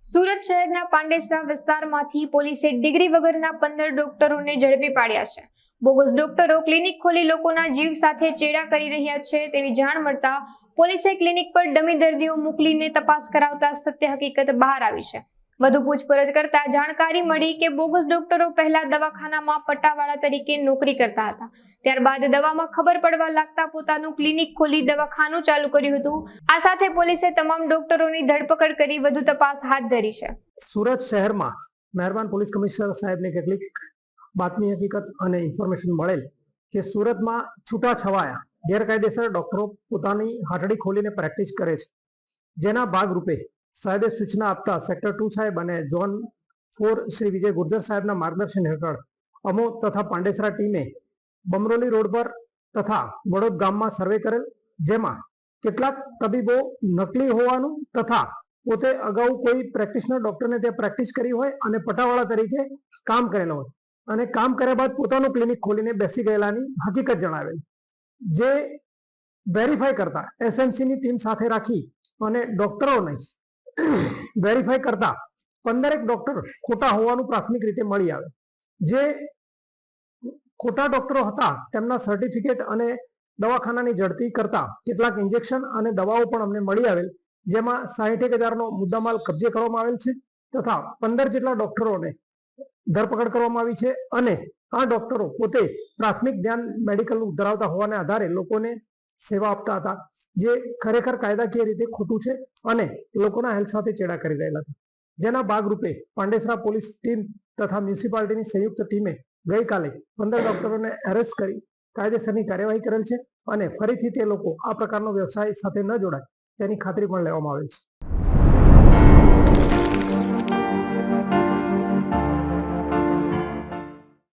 સુરત શહેરના પાંડેસરા વિસ્તારમાંથી પોલીસે ડિગ્રી વગરના 15 ડોક્ટરોને ઝડપી પાડ્યા છે। બોગસ ડોક્ટરો ક્લિનિક ખોલી લોકોના જીવ સાથે ચેડા કરી રહ્યા છે તેવી જાણ મળતા પોલીસે ક્લિનિક પર ડમી દર્દીઓ મોકલીને તપાસ કરાવતા સત્ય હકીકત બહાર આવી છે। વધુ પૂછપરછ કરતા જાણકારી મળી કે બોગસ ડોક્ટરો પહેલા દવાખાનામાં પટ્ટાવાળા તરીકે નોકરી કરતા હતા, ત્યારબાદ દવામાં ખબર પડવા લાગતા પોતાનું ક્લિનિક ખોલી દવાખાનું ચાલુ કર્યું હતું। આ સાથે પોલીસે તમામ ડોક્ટરોની ધરપકડ કરી વધુ તપાસ હાથ ધરી છે। સુરત શહેરમાં મહેરબાન પોલીસ કમિશનર સાહેબને કેટલીક બાતમી હકીકત અને ઇન્ફોર્મેશન મળેલ કે સુરતમાં છૂટાછવાયા ગેરકાયદેસર ડોક્ટરો પોતાની હાટડી ખોલીને પ્રેક્ટિસ કરે છે, જેના ભાગરૂપે સાહેબે સૂચના આપતા સેક્ટર 2 સાહેબ અને ઝોન 4 શ્રી વિજય ગુર્જર સાહેબના માર્ગદર્શન હેઠળ અમો તથા પાંડેસરા ટીમે બમરોલી રોડ પર તથા વડોદ ગામમાં સર્વે કરેલ, જેમાં કેટલાક તબીબો નકલી હોવાનું તથા પોતે અગાઉ કોઈ પ્રેક્ટિશનર ડોક્ટરને ત્યાં પ્રેક્ટિસ કરી હોય અને પટાવાળા તરીકે કામ કરેલો હોય અને કામ કર્યા બાદ પોતાનું ક્લિનિક ખોલીને બેસી ગયેલાની હકીકત જણાવેલ, જે વેરીફાઈ કરતા એસએમસીની ટીમ સાથે રાખી અને ડોક્ટરોને વેરીફાઈ કરતા 15 ડોક્ટર ખોટા હોવાનું પ્રાથમિક રીતે મળી આવે। જે ખોટા ડોક્ટરો હતા તેમના સર્ટિફિકેટ અને દવાખાનાની ઝડપી કરતા કેટલાક ઇન્જેક્શન અને દવાઓ પણ અમને મળી આવેલ, જેમાં 60,000નો મુદ્દામાલ કબજે કરવામાં આવેલ છે તથા 15 જેટલા ડોક્ટરોને ધરપકડ કરવામાં આવી છે અને આ ડોક્ટરો પોતે પ્રાથમિક ધ્યાન મેડિકલનું ધરાવતા હોવાને આધારે લોકોને સેવા આપતા હતા, જે ખરેખર કાયદાકીય રીતે ખોટું છે અને લોકોના હેલ્થ સાથે ચેડા કરી રહેલા હતા। જેના ભાગરૂપે પાંડેસરા પોલીસ ટીમ તથા મ્યુનિસિપાલિટીની સંયુક્ત ટીમે ગઈકાલે 15 ડોક્ટરોને એરેસ્ટ કરી કાયદેસરની કાર્યવાહી કરેલ છે અને ફરીથી તે લોકો આ પ્રકારનો વ્યવસાય સાથે ન જોડાય તેની ખાતરી પણ લેવામાં આવેલ છે।